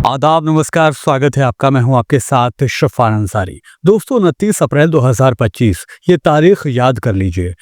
आदाब, नमस्कार, स्वागत है आपका। मैं हूं आपके साथ शफान अंसारी। दोस्तों, 29 अप्रैल 2025 ये तारीख याद कर लीजिए,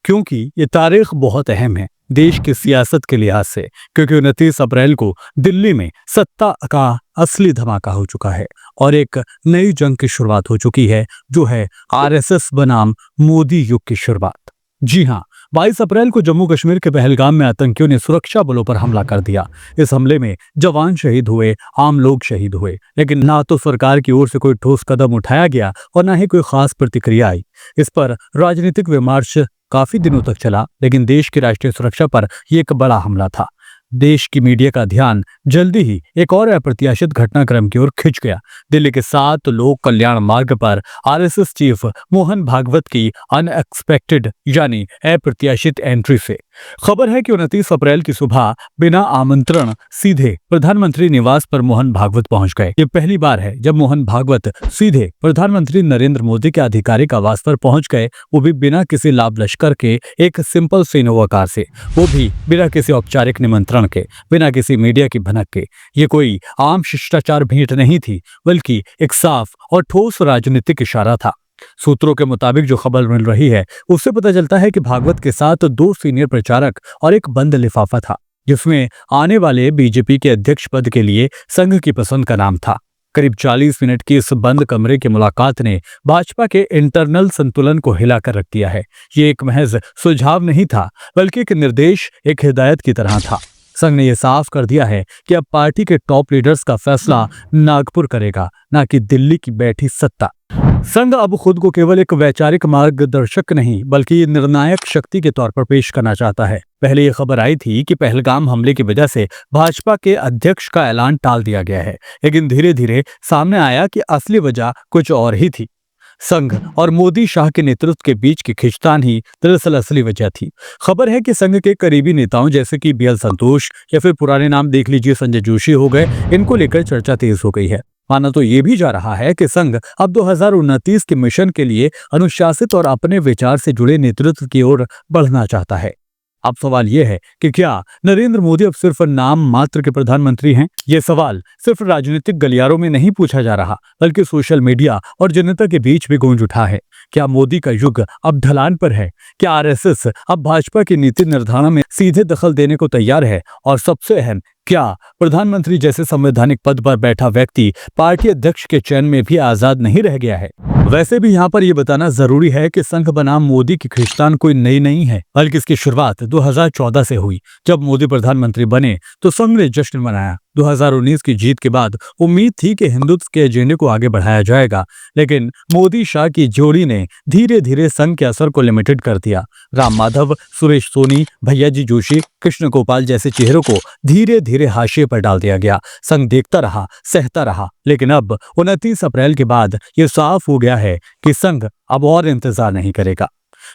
क्योंकि ये तारीख बहुत अहम है देश की सियासत के लिहाज से। क्योंकि 29 अप्रैल को दिल्ली में सत्ता का असली धमाका हो चुका है और एक नई जंग की शुरुआत हो चुकी है, जो है आरएसएस बनाम मोदी युग की शुरुआत। जी हाँ, 22 अप्रैल को जम्मू कश्मीर के पहलगाम में आतंकियों ने सुरक्षा बलों पर हमला कर दिया। इस हमले में जवान शहीद हुए, आम लोग शहीद हुए, लेकिन ना तो सरकार की ओर से कोई ठोस कदम उठाया गया और ना ही कोई खास प्रतिक्रिया आई। इस पर राजनीतिक विमर्श काफी दिनों तक चला, लेकिन देश की राष्ट्रीय सुरक्षा पर यह एक बड़ा हमला था। देश की मीडिया का ध्यान जल्दी ही एक और अप्रत्याशित घटनाक्रम की ओर खिंच गया। दिल्ली के 7 लोक कल्याण मार्ग पर आरएसएस चीफ मोहन भागवत की अनएक्सपेक्टेड यानी अप्रत्याशित एंट्री से। खबर है कि 29 अप्रैल की सुबह बिना आमंत्रण सीधे प्रधानमंत्री निवास पर मोहन भागवत पहुंच गए। ये पहली बार है जब मोहन भागवत सीधे प्रधानमंत्री नरेंद्र मोदी के आधिकारिक आवास पर पहुंच गए, वो भी बिना किसी लाभ लश्कर के, एक सिंपल सी इनोवा कार से, वो भी बिना किसी औपचारिक निमंत्रण के, बिना किसी मीडिया की भनक के। ये कोई आम शिष्टाचार भेंट नहीं थी, बल्कि एक साफ और ठोस राजनीतिक इशारा था। सूत्रों के मुताबिक जो खबर मिल रही है, उससे पता चलता है कि भागवत के साथ 2 सीनियर प्रचारक और एक बंद लिफाफा था, जिसमें आने वाले बीजेपी के अध्यक्ष पद के लिए संघ की पसंद का नाम था। करीब 40 मिनट की इस बंद कमरे की मुलाकात ने भाजपा के इंटरनल संतुलन को हिलाकर रख दिया है। ये एक महज सुझाव नहीं था, बल्कि एक निर्देश, एक हिदायत की तरह था। संघ ने यह साफ कर दिया है कि अब पार्टी के टॉप लीडर्स का फैसला नागपुर करेगा, ना कि दिल्ली की बैठी सत्ता। संघ अब खुद को केवल एक वैचारिक मार्गदर्शक नहीं, बल्कि निर्णायक शक्ति के तौर पर पेश करना चाहता है। पहले यह खबर आई थी कि पहलगाम हमले की वजह से भाजपा के अध्यक्ष का ऐलान टाल दिया गया है, लेकिन धीरे धीरे सामने आया कि असली वजह कुछ और ही थी। संघ और मोदी शाह के नेतृत्व के बीच की खिंचतान ही दरअसल असली वजह थी। खबर है कि संघ के करीबी नेताओं जैसे कि बीएल संतोष या फिर पुराने नाम देख लीजिए संजय जोशी हो गए, इनको लेकर चर्चा तेज हो गई है। माना तो ये भी जा रहा है कि संघ अब 2029 के मिशन के लिए अनुशासित और अपने विचार से जुड़े नेतृत्व की ओर बढ़ना चाहता है। अब सवाल यह है कि क्या नरेंद्र मोदी अब सिर्फ नाम मात्र के प्रधानमंत्री हैं? यह सवाल सिर्फ राजनीतिक गलियारों में नहीं पूछा जा रहा, बल्कि सोशल मीडिया और जनता के बीच भी गूंज उठा है। क्या मोदी का युग अब ढलान पर है? क्या आरएसएस अब भाजपा की नीति निर्धारण में सीधे दखल देने को तैयार है? और सबसे अहम, क्या प्रधानमंत्री जैसे संवैधानिक पद पर बैठा व्यक्ति पार्टी अध्यक्ष के चयन में भी आजाद नहीं रह गया है? वैसे भी यहाँ पर यह बताना जरूरी है कि संघ बनाम मोदी की खिंचतान कोई नई नहीं है, बल्कि इसकी शुरुआत 2014 से हुई। जब मोदी प्रधानमंत्री बने तो संघ ने जश्न मनाया। 2019 की जीत के बाद उम्मीद थी कि हिंदुत्व के एजेंडे को आगे बढ़ाया जाएगा, लेकिन मोदी शाह की जोड़ी ने धीरे धीरे संघ के असर को लिमिटेड कर दिया। राम माधव, सुरेश सोनी, भैयाजी जोशी, कृष्ण गोपाल जैसे चेहरों को धीरे धीरे हाशिए पर डाल दिया गया। संघ देखता रहा, सहता रहा, लेकिन अब 29 अप्रैल के बाद ये साफ हो गया है कि संघ अब और इंतजार नहीं करेगा।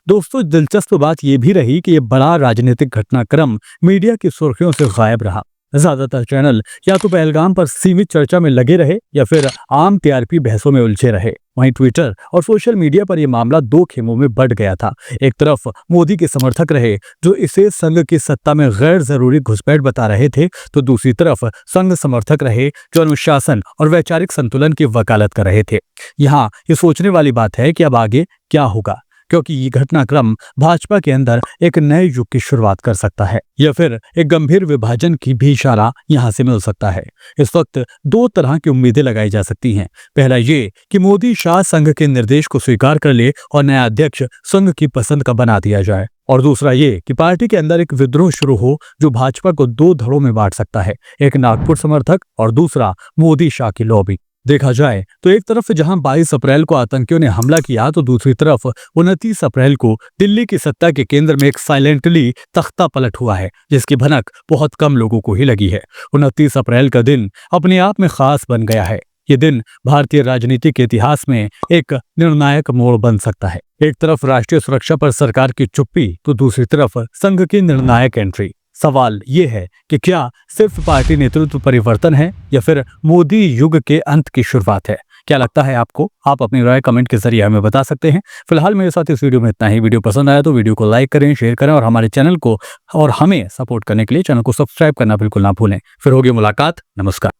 दोस्तों, दिलचस्प बात यह भी रही कि यह बड़ा राजनीतिक घटनाक्रम मीडिया की सुर्खियों से गायब रहा। ज्यादातर चैनल या तो पहलगाम पर सीमित चर्चा में लगे रहे या फिर आम टीआरपी बहसों में उलझे रहे। वहीं ट्विटर और सोशल मीडिया पर यह मामला 2 खेमों में बढ़ गया था। एक तरफ मोदी के समर्थक रहे जो इसे संघ की सत्ता में गैर जरूरी घुसपैठ बता रहे थे, तो दूसरी तरफ संघ समर्थक रहे जो अनुशासन और वैचारिक संतुलन की वकालत कर रहे थे। यहाँ ये सोचने वाली बात है कि अब आगे क्या होगा, क्योंकि ये घटनाक्रम भाजपा के अंदर एक नए युग की शुरुआत कर सकता है या फिर एक गंभीर विभाजन की भी इशारा यहां से मिल सकता है। इस वक्त 2 तरह की उम्मीदें लगाई जा सकती हैं। पहला ये कि मोदी शाह संघ के निर्देश को स्वीकार कर ले और नया अध्यक्ष संघ की पसंद का बना दिया जाए, और दूसरा ये कि पार्टी के अंदर एक विद्रोह शुरू हो जो भाजपा को 2 धड़ों में बांट सकता है, एक नागपुर समर्थक और दूसरा मोदी शाह की लॉबी। देखा जाए तो एक तरफ जहां 22 अप्रैल को आतंकियों ने हमला किया, तो दूसरी तरफ 29 अप्रैल को दिल्ली की सत्ता के केंद्र में एक साइलेंटली तख्ता पलट हुआ है, जिसकी भनक बहुत कम लोगों को ही लगी है। 29 अप्रैल का दिन अपने आप में खास बन गया है। ये दिन भारतीय राजनीति के इतिहास में एक निर्णायक मोड़ बन सकता है। एक तरफ राष्ट्रीय सुरक्षा पर सरकार की चुप्पी, तो दूसरी तरफ संघ की निर्णायक एंट्री। सवाल ये है कि क्या सिर्फ पार्टी नेतृत्व परिवर्तन है या फिर मोदी युग के अंत की शुरुआत है? क्या लगता है आपको? आप अपनी राय कमेंट के जरिए हमें बता सकते हैं। फिलहाल मेरे साथ इस वीडियो में इतना ही। वीडियो पसंद आया तो वीडियो को लाइक करें, शेयर करें और हमारे चैनल को और हमें सपोर्ट करने के लिए चैनल को सब्सक्राइब करना बिल्कुल ना भूलें। फिर होगी मुलाकात। नमस्कार।